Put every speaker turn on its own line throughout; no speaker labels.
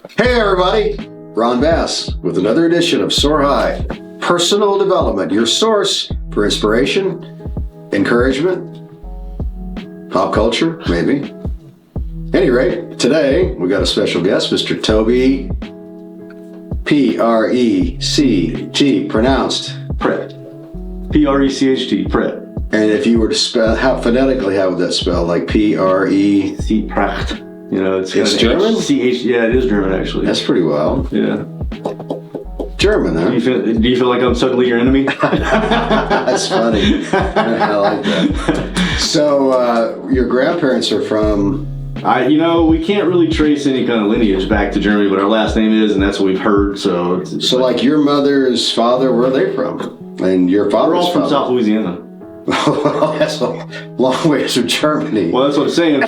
Hey everybody, Ron Bass with another edition of Soar High, Personal Development, your source for inspiration, encouragement, pop culture, maybe. Any rate, today we got a special guest, Mr. Toby P-R-E-C-T, pronounced
Prett. P-R-E-C-H-T, Prett.
And if you were to spell, phonetically, how would that spell? Like P-R-E?
Pracht. You know, it's
German?
C-H, yeah, it is German, actually.
That's pretty wild.
Yeah.
German, huh?
Do you feel like I'm suddenly your enemy?
That's funny. I like that. So, your grandparents are from...
we can't really trace any kind of lineage back to Germany, but our last name is, and that's what we've heard, so...
So, like your mother's father, where are they from? And your father's
We're all from
father?
South Louisiana.
Well, that's a long ways from Germany.
Well, that's what I'm saying.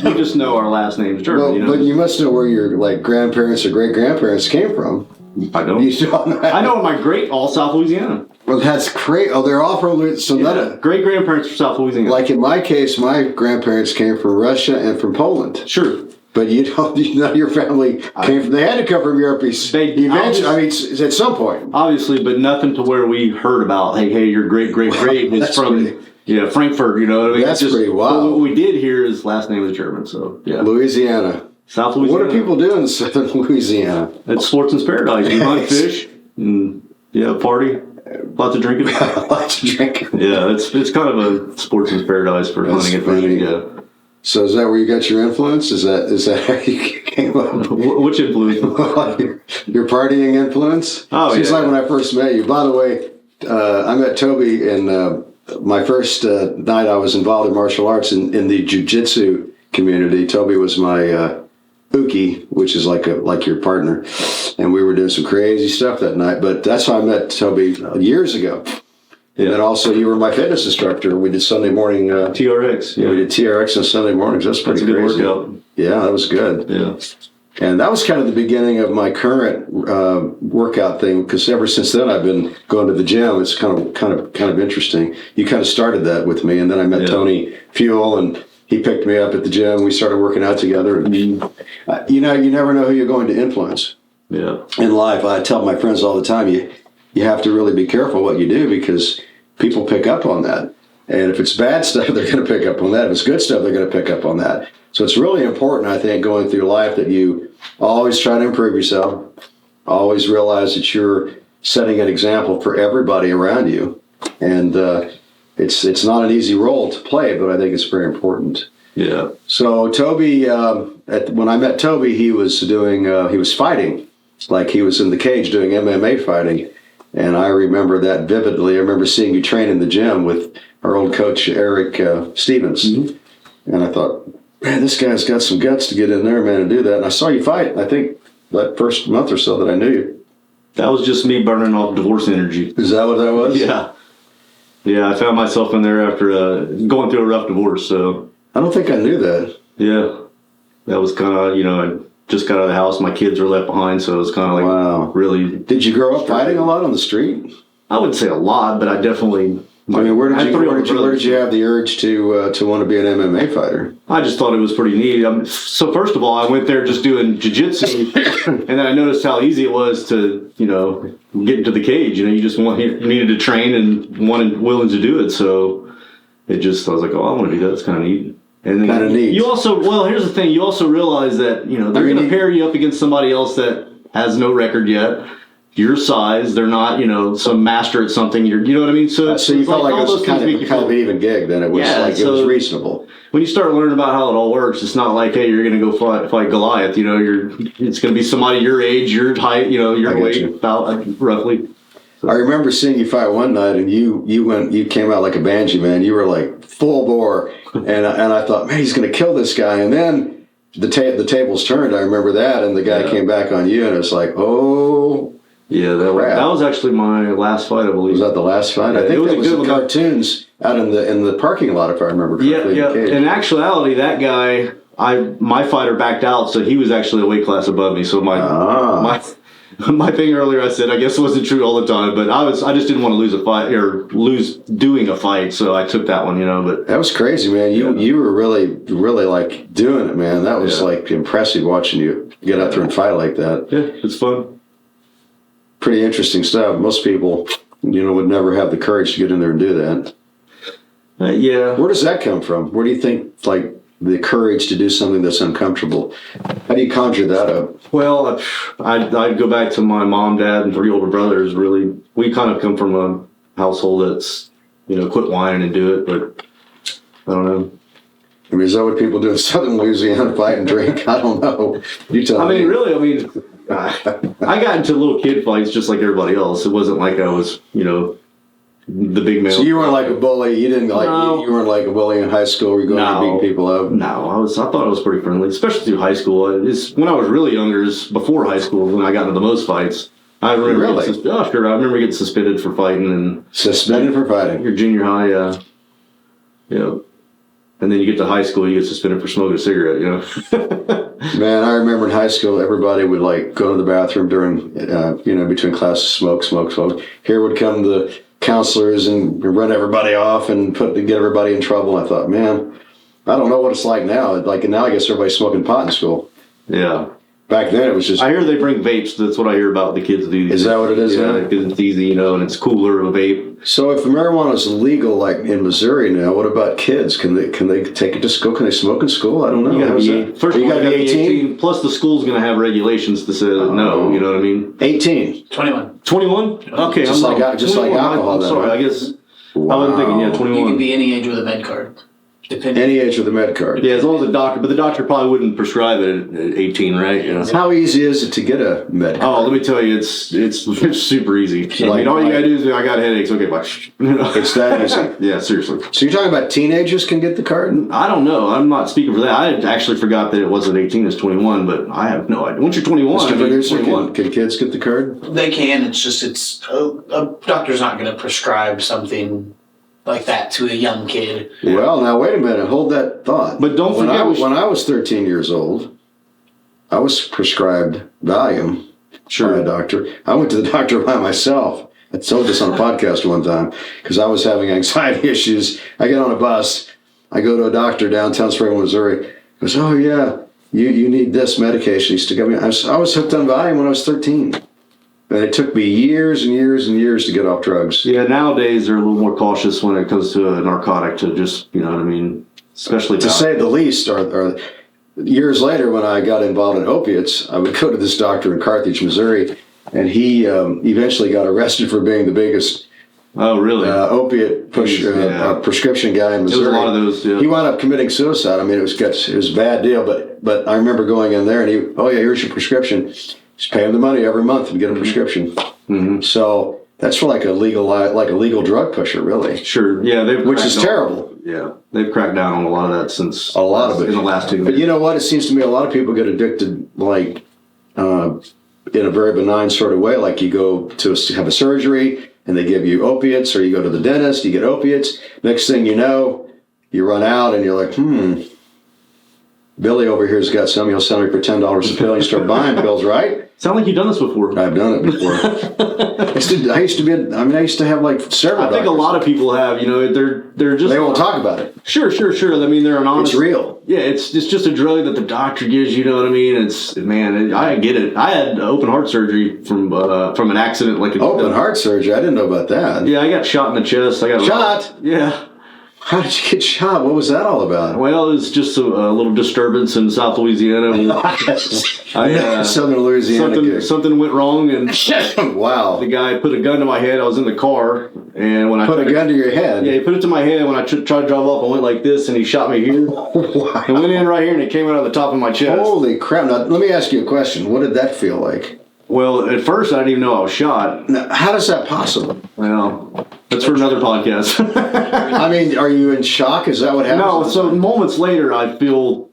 We just know our last name is German.
But you must know where your grandparents or great-grandparents came from.
I don't.
You don't know.
I know my all South Louisiana.
Well, that's great. Oh, they're all from Louisiana.
Yeah. Great-grandparents from South Louisiana.
Like in my case, my grandparents came from Russia and from Poland.
Sure.
But none of your family came from. They had to come from Europe. Eventually, at some point.
Obviously, but nothing to where we heard about. Hey, your great is from Frankfurt. You know what I mean?
That's pretty wild.
What we did here is last name is German. So yeah,
Louisiana,
South Louisiana.
What do people do in southern Louisiana?
It's sportsman's paradise. You hunt, fish, and party. Lots of drinking.
Lots of drinking.
Yeah, it's kind of a sportsman's paradise for hunting and fishing. Yeah.
So is that where you got your influence? Is that how you came up?
Which influence?
Your partying influence?
Oh,
Seems like when I first met you. By the way, I met Toby in my first night I was involved in martial arts in the jiu-jitsu community. Toby was my uke, which is like your partner. And we were doing some crazy stuff that night. But that's how I met Toby years ago. And then also you were my fitness instructor. We did Sunday morning.
TRX. Yeah.
We did TRX on Sunday mornings. That's pretty
good
crazy.
Workout.
Yeah, that was good.
Yeah.
And that was kind of the beginning of my current workout thing, because ever since then I've been going to the gym. It's kind of interesting. You kind of started that with me, and then I met Tony Fuel, and he picked me up at the gym. We started working out together. And, you never know who you're going to influence.
Yeah.
In life, I tell my friends all the time, you have to really be careful what you do, because people pick up on that. And if it's bad stuff, they're going to pick up on that. If it's good stuff, they're going to pick up on that. So it's really important, I think, going through life that you always try to improve yourself, always realize that you're setting an example for everybody around you. And it's not an easy role to play, but I think it's very important.
Yeah.
So Toby, when I met Toby, he was fighting, like he was in the cage doing MMA fighting. And I remember that vividly. I remember seeing you train in the gym with our old coach, Eric Stevens. Mm-hmm. And I thought, man, this guy's got some guts to get in there, man, and do that. And I saw you fight, I think, that first month or so that I knew you.
That was just me burning off divorce energy.
Is that what that was?
Yeah. Yeah, I found myself in there after going through a rough divorce, so.
I don't think I knew that.
Yeah. That was kind of, I just got out of the house. My kids were left behind, so it was kind of like really.
Did you grow up fighting a lot on the street?
I wouldn't say a lot, but I definitely.
Where did you have the urge to want to be an MMA fighter?
I just thought it was pretty neat. So first of all, I went there just doing jiu-jitsu, and then I noticed how easy it was to, get into the cage. You needed to train and willing to do it. So I was like, I want to do that. It's kind of neat. And then
kind of neat.
You also, here's the thing. You also realize that, they're going to pair you up against somebody else that has no record yet. Your size, they're not, some master at something. You know what I mean? So
you felt like it was kind of an even gig. Then it was it was reasonable.
When you start learning about how it all works, it's not like, hey, you're going to go fight Goliath. It's going to be somebody your age, your height, your weight, about roughly. So. I
remember seeing you fight one night, and you came out like a banshee, man. You were like full bore, and I thought, man, he's going to kill this guy, and then the tables turned. I remember that, and the guy came back on you, and it's like, oh.
Yeah, that was actually my last fight, I believe.
Was that the last fight?
Yeah,
I think it was the cartoons out in the parking lot, if I remember correctly.
Yeah. In actuality, that guy, my fighter backed out, so he was actually a weight class above me. So my my thing earlier, I said I guess it wasn't true all the time, but I just didn't want to lose a fight or lose doing a fight, so I took that one, But
That was crazy, man. You were really like doing it, man. That was like impressive watching you get out there and fight like that.
yeah, it's fun.
Pretty interesting stuff. Most people, would never have the courage to get in there and do that.
Yeah.
Where does that come from? Where do you think, like, the courage to do something that's uncomfortable? How do you conjure that up?
Well, I'd go back to my mom, dad, and 3 older brothers. Really, we kind of come from a household that's, quit whining and do it. But I don't know.
I mean, is that what people do in Southern Louisiana, fight and drink? I don't know. You tell me.
Really, I got into little kid fights just like everybody else. It wasn't like I was, the big man.
So you weren't like a bully. You didn't like.
No.
You weren't like a bully in high school. Where you going to beat people up.
No, I thought I was pretty friendly, especially through high school. When I was really younger, is before high school when I got into the most fights. I remember
Really?
sure. I remember getting suspended for fighting and
Suspended for fighting.
your junior high. And then you get to high school, you get suspended for smoking a cigarette.
Man, I remember in high school, everybody would like go to the bathroom during, between classes, smoke. Here would come the counselors and run everybody off and get everybody in trouble. I thought, man, I don't know what it's like now. Like now, I guess everybody's smoking pot in school.
Yeah.
Back then, it was just.
I hear they bring vapes. That's what I hear about the kids do.
Is that what it is?
Yeah, because it's easy, and it's cooler of a vape.
So if marijuana is illegal, like in Missouri now, what about kids? Can they take it to school? Can they smoke in school? I don't know.
You gotta
How's
be,
that?
first of
you
all,
got to be 18.
Plus, the school's going to have regulations to say that no. You know what I mean?
18.
21.
21? Okay,
Just
I'm
like-
wrong.
just like
21,
alcohol
I'm
then,
sorry.
huh?
I guess I
Wow.
wasn't thinking. Yeah,
You
21.
can be any age with a med card. Depending.
Any age with a med card.
Yeah, as long as the doctor, but the doctor probably wouldn't prescribe it at 18, right?
How easy is it to get a med card?
Oh, let me tell you, it's super easy. I mean, all you gotta do is I got headaches. Okay, bye.
It's that easy.
Yeah, seriously.
So you're talking about teenagers can get the card?
I don't know. I'm not speaking for that. I actually forgot that it wasn't 18, it's 21, but I have no idea. Once you're 21,
Mr.
I mean,
Producer,
21.
can kids get the card?
They can. It's just a doctor's not going to prescribe something like that to a young kid.
Yeah.
Well, now wait a minute. Hold that thought.
But don't
when
forget,
when I was 13 years old, I was prescribed Valium by a doctor. I went to the doctor by myself. I told this on a podcast one time because I was having anxiety issues. I get on a bus. I go to a doctor downtown Springfield, Missouri. He goes, "Oh yeah, you need this medication." He used to give me. I was hooked on Valium when I was 13. And it took me years and years and years to get off drugs.
Yeah, nowadays they're a little more cautious when it comes to a narcotic to just, you know what I mean? Especially
To say the least, or years later when I got involved in opiates, I would go to this doctor in Carthage, Missouri, and he eventually got arrested for being the biggest
Oh, really?
opiate prescription guy in Missouri.
There was a lot of those, yeah.
He wound up committing suicide. I mean, it was a bad deal, but I remember going in there and here's your prescription. Just pay him the money every month and get a prescription.
Mm-hmm.
So that's for like a legal drug pusher, really.
Sure. Yeah,
Which is terrible.
Yeah, they've cracked down on a lot of that since
A lot of it.
in the last 2 years.
But you know what? It seems to me a lot of people get addicted, like in a very benign sort of way. Like you go to have a surgery and they give you opiates, or you go to the dentist, you get opiates. Next thing you know, you run out and you're like, Billy over here's got some. He'll sell me for $10 a pill. You start buying pills, right?
Sound like you've done this before.
I've done it before. I used to have like several.
I think a lot of people have. You know, they're just
They won't talk about it.
Sure. I mean, they're an honest.
It's real.
Yeah, it's just a drug that the doctor gives. You know what I mean? I get it. I had open heart surgery from an accident. Like
Open heart surgery. I didn't know about that.
Yeah, I got shot in the chest. I got
Shot?
Yeah.
How did you get shot? What was that all about?
Well, it was just a little disturbance in South Louisiana.
Southern Louisiana.
Something went wrong, and
Wow.
the guy put a gun to my head. I was in the car, and when I
Put a gun to your head.
yeah, he put it to my head. When I tried to drive off, I went like this, and he shot me here.
Wow.
It went in right here, and it came out of the top of my chest.
Holy crap. Now, let me ask you a question. What did that feel like?
Well, at first, I didn't even know I was shot.
Now, how is that possible?
Well, that's for another podcast.
I mean, are you in shock? Is that what happens?
No, so moments later, I pull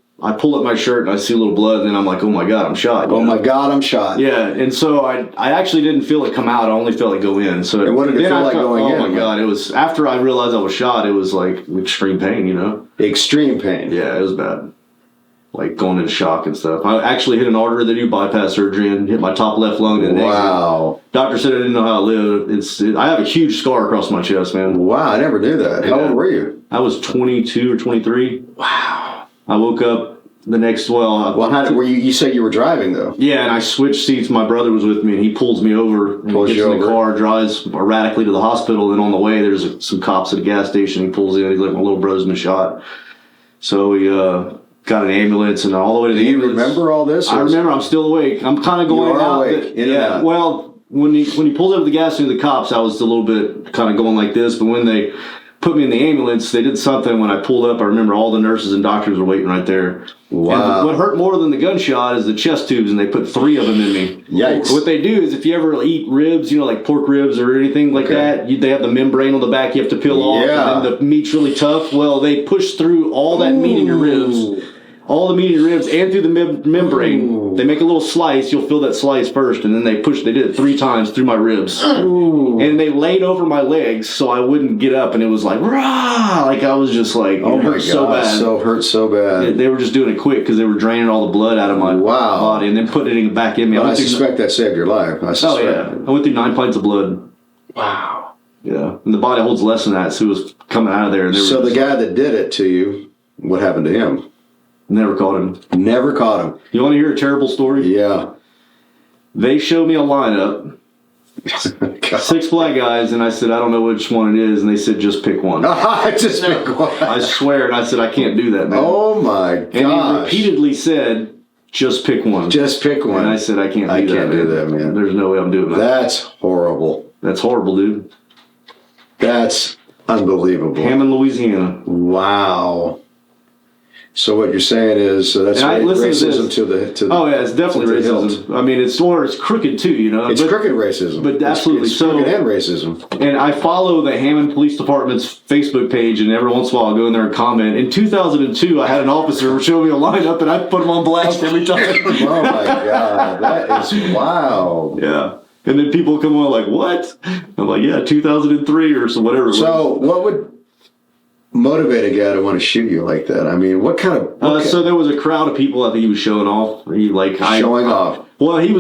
up my shirt, and I see a little blood, and then I'm like, oh my God, I'm shot.
Oh my God, I'm shot.
Yeah, and so I actually didn't feel it come out. I only felt it go in. So
And what did it
then
feel
I
like going in?
Oh my God, it was after I realized I was shot. It was like extreme pain. You know?
Extreme pain.
Yeah, it was bad. like going into shock and stuff. I actually hit an artery that do bypass surgery and hit my top left lung and an exit.
Wow.
Doctor said I didn't know how to live. I have a huge scar across my chest, man.
Wow, I never knew that. How old were you?
I was 22 or 23.
Wow.
I woke up the next,
Well, how were you? You said you were driving though.
yeah, and I switched seats. My brother was with me, and he pulls me over and
Pulls
gets
you
in the
over.
car, drives erratically to the hospital. And on the way, there's some cops at a gas station. He pulls in. He's like, my little brother's been shot. So we got an ambulance, and all the way to the
Do you
ambulance.
remember all this?
I remember. I'm still awake. I'm kind of going
are
out.
awake, in and
yeah.
out.
Well, when he pulled up the gas station, the cops, I was a little bit kind of going like this. But when they put me in the ambulance, they did something. When I pulled up, I remember all the nurses and doctors were waiting right there.
Wow.
And what hurt more than the gunshot is the chest tubes, and they put 3 of them in me.
Yikes.
What they do is, if you ever eat ribs, like pork ribs or anything like that, they have the membrane on the back you have to peel off,
Yeah.
and then the meat's really tough. Well, they push through all that meat in your ribs. All the meat in your ribs and through the membrane.
Ooh.
They make a little slice. You'll feel that slice first, and then they did it 3 times through my ribs.
Ooh.
And they laid over my legs so I wouldn't get up, and it was like, rah! Like I was just like,
Oh
it
my
hurt so
God,
bad.
hurt so bad.
They were just doing it quick because they were draining all the blood out of my
Wow.
body and then putting it back in me.
I suspect that saved your life. I
Oh
suspect.
yeah, I went through 9 pints of blood.
Wow.
Yeah, and the body holds less than that, so it was coming out of there. And they
So
were
the guy that did it to you, what happened to him?
never caught him.
Never caught him.
You want to hear a terrible story?
Yeah.
They showed me a lineup.
God.
6 black guys, and I said, I don't know which one it is, and they said, just pick one.
I just pick one.
I swear, and I said, I can't do that, man.
Oh my
and he
gosh.
repeatedly said, just pick one.
Just pick one.
and I said, I can't do
I
that.
can't do that, man.
There's no way I'm doing that.
That's horrible.
That's horrible, dude.
That's unbelievable.
Hammond, Louisiana.
Wow. So what you're saying is that's
And I listened to
racism
this.
to the
Oh yeah, it's definitely
to the
racism. I mean, it's crooked too,
it's crooked racism.
but absolutely.
It's
So-
crooked and racism.
And I follow the Hammond Police Department's Facebook page, and every once in a while I'll go in there and comment. In 2002, I had an officer show me a lineup, and I put him on blast every time.
Oh my God, that is wild.
Yeah. And then people come on like, what? I'm like, yeah, 2003 or so, whatever. It was.
So what would motivate a guy to want to shoot you like that? I mean, what kind of
So there was a crowd of people. I think he was showing off.
showing off?
Well, he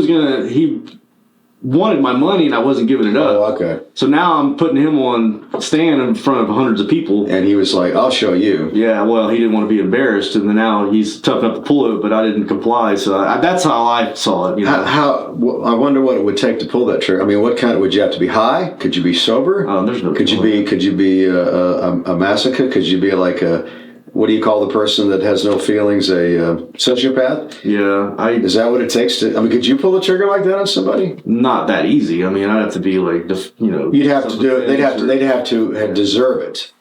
wanted my money, and I wasn't giving it up.
Oh, okay.
So now I'm putting him on stand in front of hundreds of people.
And he was like, "I'll show you."
Yeah, well, he didn't want to be embarrassed, and then now he's tough enough to pull it, but I didn't comply. So that's how I saw it.
I wonder what it would take to pull that trigger. I mean, what kind of would you have to be high? Could you be sober?
There's no.
Could you be a masochist? Could you be like a what do you call the person that has no feelings? A sociopath?
Yeah,
Is that what it takes to? I mean, could you pull the trigger like that on somebody?
not that easy. I mean, I'd have to be like,
You'd have to do it. They'd have to deserve it.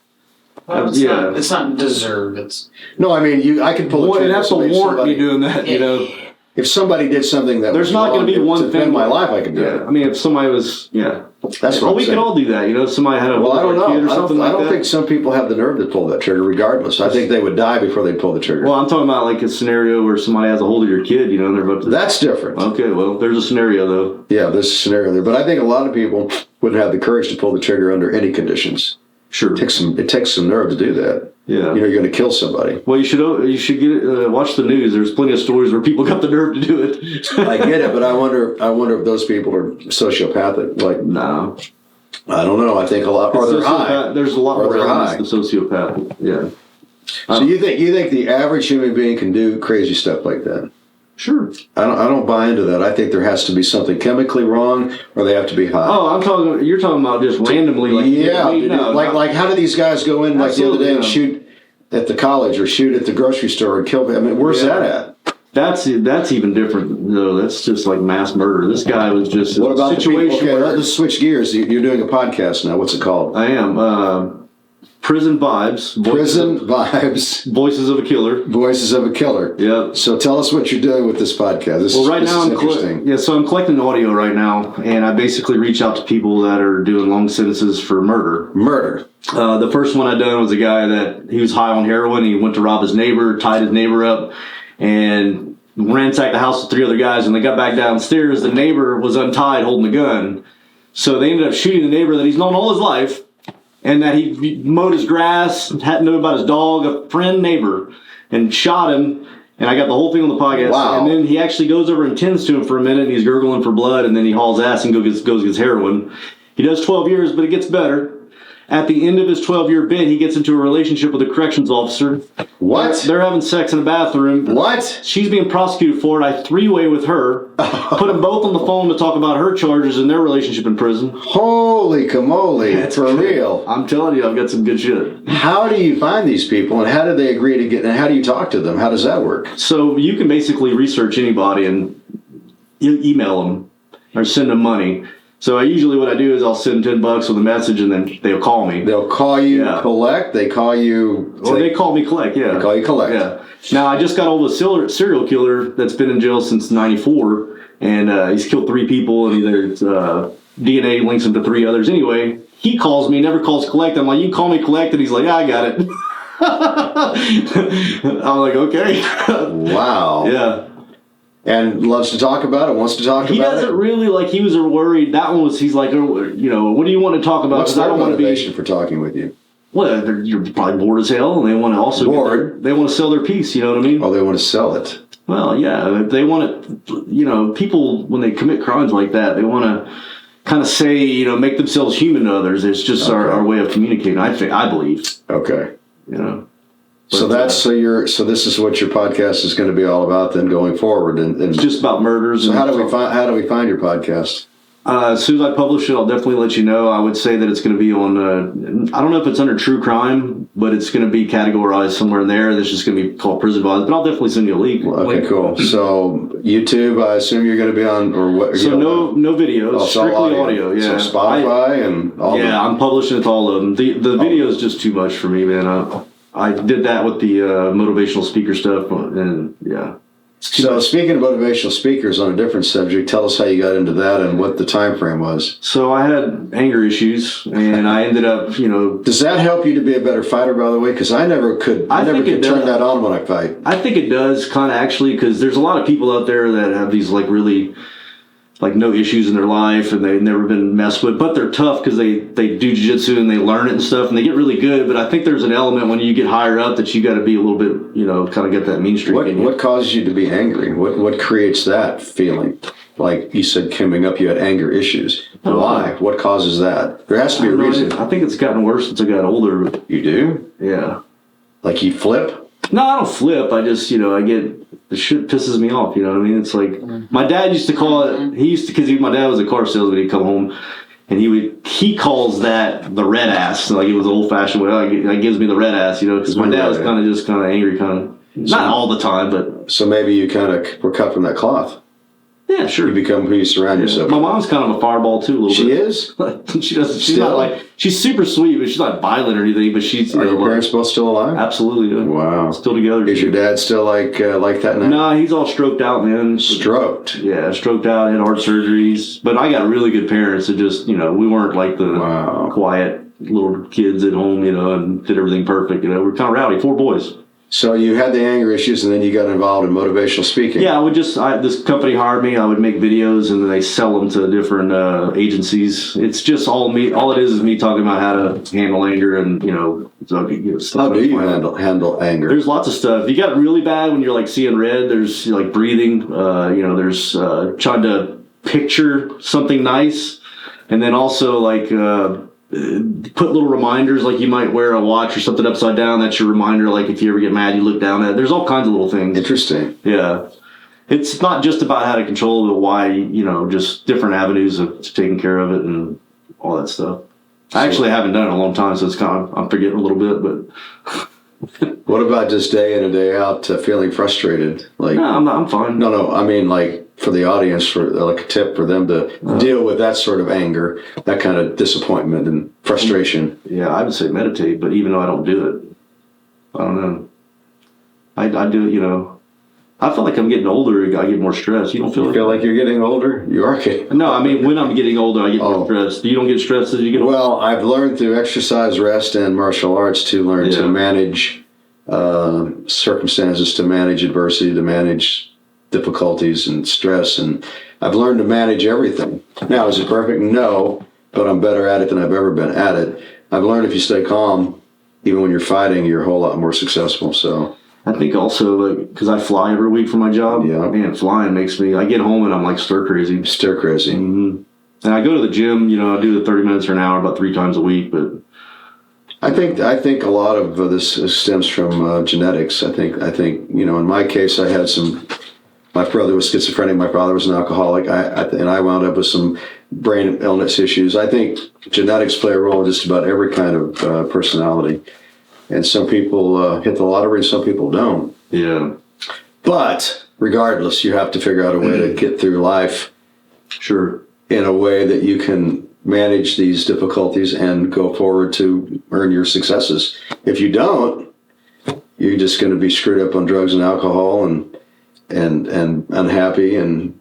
Well,
Yeah.
it's not deserve. It's
No, I mean, I could pull the
Well,
trigger.
it'd have to
if
warrant
somebody-
me doing that.
If somebody did something that
There's
was
not
wrong
going to be one
to
thing.
defend my life, I could do
Yeah,
it.
I mean, if somebody was,
That's what I'm
we
saying.
could all do that. If somebody had a
Well, I don't
kid
know.
or something
I don't
like that.
think some people have the nerve to pull that trigger, regardless. I think they would die before they pull the trigger.
Well, I'm talking about like a scenario where somebody has a hold of your kid. And they're about to.
That's different.
Okay, well, there's a scenario though.
Yeah, there's a scenario there, but I think a lot of people wouldn't have the courage to pull the trigger under any conditions.
Sure.
It takes some nerve to do that.
Yeah.
You're going to kill somebody.
Well, you should get watch the news. There's plenty of stories where people got the nerve to do it.
I get it, but I wonder if those people are sociopathic. Like,
No.
I don't know. I think a lot, or they're high.
There's a lot
Or
more
they're
elements to sociopath. Yeah.
So you think the average human being can do crazy stuff like that?
Sure.
I don't buy into that. I think there has to be something chemically wrong, or they have to be high.
Oh, you're talking about just randomly. Like,
like how do these guys go in like the other day and shoot at the college or shoot at the grocery store and kill them? I mean, where's that at?
That's even different. No, that's just like mass murder. This guy was just
What about
a situation
the people? Okay,
where
let's switch gears. You're doing a podcast now. What's it called?
I am Prison Vibes.
Prison Vibes,
Voices of a Killer.
Voices of a Killer.
Yep.
So tell us what you're doing with this podcast. This
Right now
is interesting.
so I'm collecting audio right now, and I basically reach out to people that are doing long sentences for murder.
Murder.
The first one I done was a guy that he was high on heroin. He went to rob his neighbor, tied his neighbor up, and ransacked the house with 3 other guys. When they got back downstairs, the neighbor was untied holding a gun. So they ended up shooting the neighbor that he's known all his life, and that he mowed his grass, hadn't known about his dog, a friend neighbor, and shot him. And I got the whole thing on the podcast.
Wow.
And then he actually goes over and tends to him for a minute, and he's gurgling for blood, and then he hauls ass and goes gets heroin. He does 12 years, but it gets better. At the end of his 12-year bid, he gets into a relationship with a corrections officer.
What?
They're having sex in a bathroom.
What?
She's being prosecuted for it. I three-way with her. Put them both on the phone to talk about her charges and their relationship in prison.
Holy camole. For real.
I'm telling you, I've got some good shit.
How do you find these people, and how do they agree to get, and how do you talk to them? How does that work?
So you can basically research anybody and you email them or send them money. So what I do is I'll send $10 with a message, and then they'll call me.
They'll call you
Yeah.
collect, they call you...
Or they call me collect, yeah.
They call you collect.
Yeah. Now, I just got hold of a serial killer that's been in jail since '94, and he's killed 3 people, and there's DNA links him to 3 others. Anyway, he calls me, never calls collect. I'm like, you call me collect, and he's like, yeah, I got it. I'm like, okay.
Wow.
Yeah.
And loves to talk about it, wants to talk
He
about
doesn't
it.
really, like, he was worried. That one was, he's like, oh, what do you want to talk about?
What's
'Cause I
their
don't want to be...
motivation for talking with you?
Well, you're probably bored as hell, and they want to also
Bored?
they want to sell their piece. You know what I mean?
Oh, they want to sell it.
Well, yeah, they want to. People when they commit crimes like that, they want to kind of say, make themselves human to others. It's just our way of communicating. I believe.
Okay. So
But,
so this is what your podcast is going to be all about then going forward, and
it's just about murders.
so
and
how do we find your podcast?
As soon as I publish it, I'll definitely let you know. I would say that it's going to be on, I don't know if it's under true crime, but it's going to be categorized somewhere in there. That's just going to be called Prison Vibes, but I'll definitely send you a link.
Okay, cool. So YouTube, I assume you're going to be on, or what?
So no videos,
Oh, it's all
strictly audio. Yeah.
So Spotify and all
Yeah, I'm publishing it to all of them. The video is just too much for me, man. I did that with the motivational speaker stuff, and yeah.
So speaking of motivational speakers, on a different subject, tell us how you got into that and what the time frame was.
So I had anger issues, and I ended up,
Does that help you to be a better fighter, by the way? Because I never could. I never
think it
could turn
does.
that on when I fight.
I think it does kind of actually, because there's a lot of people out there that have these really no issues in their life, and they've never been messed with, but they're tough because they do jiu-jitsu and they learn it and stuff, and they get really good. But I think there's an element when you get higher up that you got to be a little bit, kind of get that mean streak in you.
What causes you to be angry? What creates that feeling? Like you said, coming up, you had anger issues. Why? What causes that? There has to be a reason.
I think it's gotten worse since I got older.
You do?
Yeah.
Like you flip?
No, I don't flip. I just, I get, the shit pisses me off. You know what I mean? It's like, my dad used to call it, because my dad was a car salesman, he'd come home, and he calls that the red ass. Like, it was an old fashioned way. Like, it gives me the red ass, because my dad was kind of angry, not all the time, but.
So maybe you kind of were cut from that cloth.
Yeah, sure.
You become who you surround yourself
My
with.
mom's kind of a fireball too, a little
She
bit.
is?
She's not
Still?
she's super sweet, but she's not violent or anything, but she's.
Are your parents both still alive?
Absolutely, yeah.
Wow.
Still together.
Is your dad still like that now?
Nah, he's all stroked out, man.
Stroked.
Yeah, stroked out, had heart surgeries. But I got really good parents that just, we weren't like the quiet little kids at home, and did everything perfect. We're kind of rowdy, 4 boys.
So you had the anger issues, and then you got involved in motivational speaking.
Yeah, this company hired me. I would make videos, and then they sell them to different agencies. It's just all me. All it is me talking about how to handle anger and, stuff.
How do you handle anger?
There's lots of stuff. You got really bad when you're seeing red. There's breathing. There's trying to picture something nice, and then also put little reminders, like you might wear a watch or something upside down. That's your reminder. Like if you ever get mad, you look down at it. There's all kinds of little things.
Interesting.
Yeah. It's not just about how to control it, but why, just different avenues of taking care of it and all that stuff. I actually haven't done it in a long time, so it's kind of, I'm forgetting a little bit, but.
What about just day in and day out feeling frustrated?
No, I'm fine.
No. I mean, for the audience, for a tip for them to deal with that sort of anger, that kind of disappointment and frustration.
Yeah, I would say meditate, but even though I don't do it, I don't know. I do it, I feel like I'm getting older, I get more stressed. You don't feel
You feel like you're getting older? You are getting.
No, I mean, when I'm getting older, I get more stressed. You don't get stressed as you get older?
Well, I've learned through exercise, rest, and martial arts to learn to manage circumstances, to manage adversity, to manage difficulties and stress. And I've learned to manage everything. Now, is it perfect? No, but I'm better at it than I've ever been at it. I've learned if you stay calm, even when you're fighting, you're a whole lot more successful. So
I think also like because I fly every week for my job.
Yeah.
Man, flying makes me. I get home and I'm like stir crazy.
Stir crazy.
And I go to the gym. I do the 30 minutes or an hour about 3 times a week. But
I think a lot of this stems from genetics. I think in my case, I had some. My brother was schizophrenic. My father was an alcoholic. And I wound up with some brain illness issues. I think genetics play a role in just about every kind of personality. And some people hit the lottery, and some people don't.
yeah,
But regardless, you have to figure out a way to get through life
sure.
in a way that you can manage these difficulties and go forward to earn your successes. If you don't, you're just going to be screwed up on drugs and alcohol and unhappy and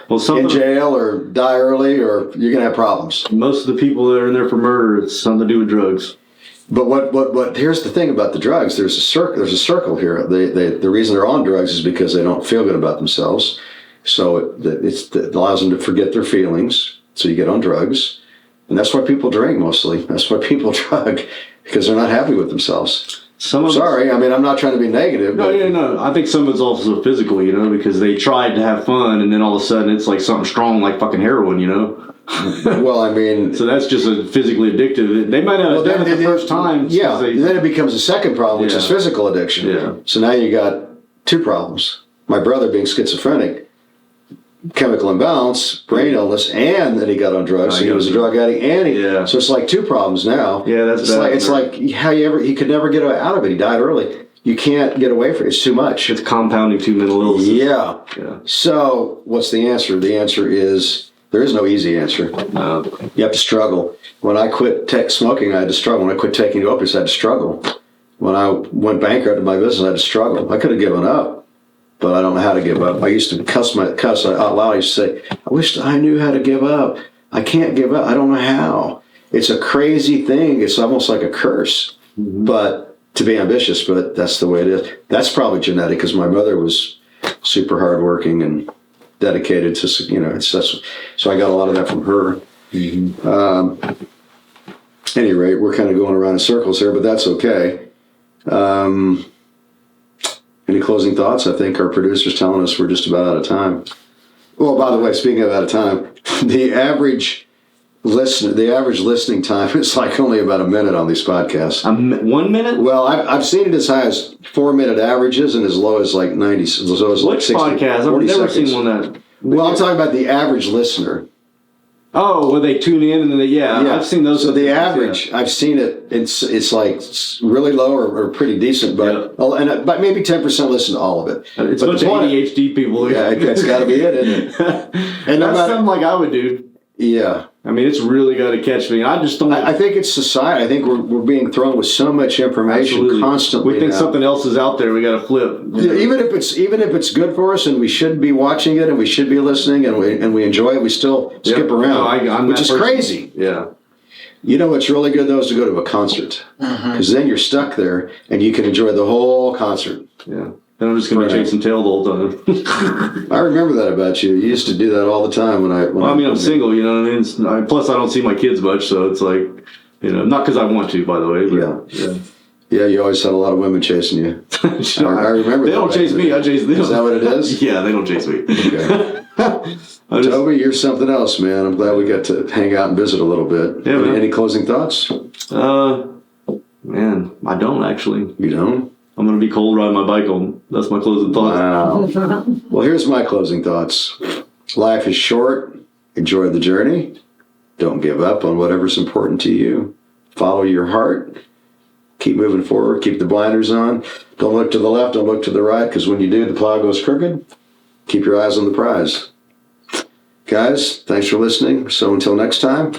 Well,
in jail or die early, or you're going to have problems.
most of the people that are in there for murder, it's something to do with drugs.
But what here's the thing about the drugs. There's a circle here. The reason they're on drugs is because they don't feel good about themselves. So it allows them to forget their feelings. So you get on drugs. And that's why people drink mostly. That's why people drug, because they're not happy with themselves. Sorry, I mean, I'm not trying to be negative.
No. I think some of it's also physical, because they tried to have fun and then all of a sudden it's like something strong like fucking heroin,
Well, I mean...
So that's just a physically addictive. They might not have done it the first time.
Yeah, then it becomes a second problem, which is physical addiction.
Yeah.
So now you got 2 problems. My brother being schizophrenic, chemical imbalance, brain illness, and then he got on drugs. So he was a drug addict, and so it's like 2 problems now.
Yeah, that's bad.
It's like how he could never get out of it. He died early. You can't get away from it. It's too much.
It's compounding 2 mental illnesses.
Yeah. So what's the answer? The answer is there is no easy answer. You have to struggle. When I quit smoking, I had to struggle. When I quit taking opiates, I had to struggle. When I went bankrupt in my business, I had to struggle. I could have given up, but I don't know how to give up. I used to cuss out loud. I used to say, I wish I knew how to give up. I can't give up. I don't know how. It's a crazy thing. It's almost like a curse, but to be ambitious, but that's the way it is. That's probably genetic because my mother was super hardworking and dedicated to, so I got a lot of that from her. Any rate, we're kind of going around in circles here, but that's okay. Any closing thoughts? I think our producer's telling us we're just about out of time. Well, by the way, speaking of out of time, the average listening time is like only about a minute on these podcasts.
1 minute?
Well, I've seen it as high as 4-minute averages and as low as like 90. As low as like 60,
podcast? I've never seen one that.
Well, I'm talking about the average listener.
Oh, where they tune in and then I've seen those.
So the average, I've seen it. It's like really low or pretty decent, but but maybe 10% listen to all of it.
It's
but
a bunch of ADHD people.
Yeah, that's got to be it, isn't it?
And that's something like I would do.
Yeah.
I mean, it's really got to catch me. I just don't.
I think it's society. I think we're being thrown with so much information constantly.
We think
now.
something else is out there. We got to flip.
Yeah, even if it's good for us and we should be watching it and we should be listening and we enjoy it, we still skip around, which is crazy.
Yeah.
You know what's really good though is to go to a concert because then you're stuck there and you can enjoy the whole concert.
Yeah. Then I'm just going to be chasing tail the whole time.
I remember that about you. You used to do that all the time
I'm single, you know what I mean? Plus, I don't see my kids much, so it's like, not because I want to, by the way. But,
yeah, you always had a lot of women chasing you. I remember
They don't chase me, I chase them.
Is that what it is?
Yeah, they don't chase me.
Okay. Toby, you're something else, man. I'm glad we got to hang out and visit a little bit.
Yeah,
any closing thoughts?
Man, I don't actually.
You don't?
I'm going to be cold riding my bike home. That's my closing thoughts.
Wow. Well, here's my closing thoughts. Life is short. Enjoy the journey. Don't give up on whatever's important to you. Follow your heart. Keep moving forward. Keep the blinders on. Don't look to the left. Don't look to the right, because when you do, the plow goes crooked. Keep your eyes on the prize. Guys, thanks for listening. So until next time,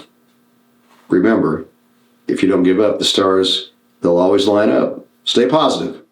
remember, if you don't give up, the stars, they'll always line up. Stay positive.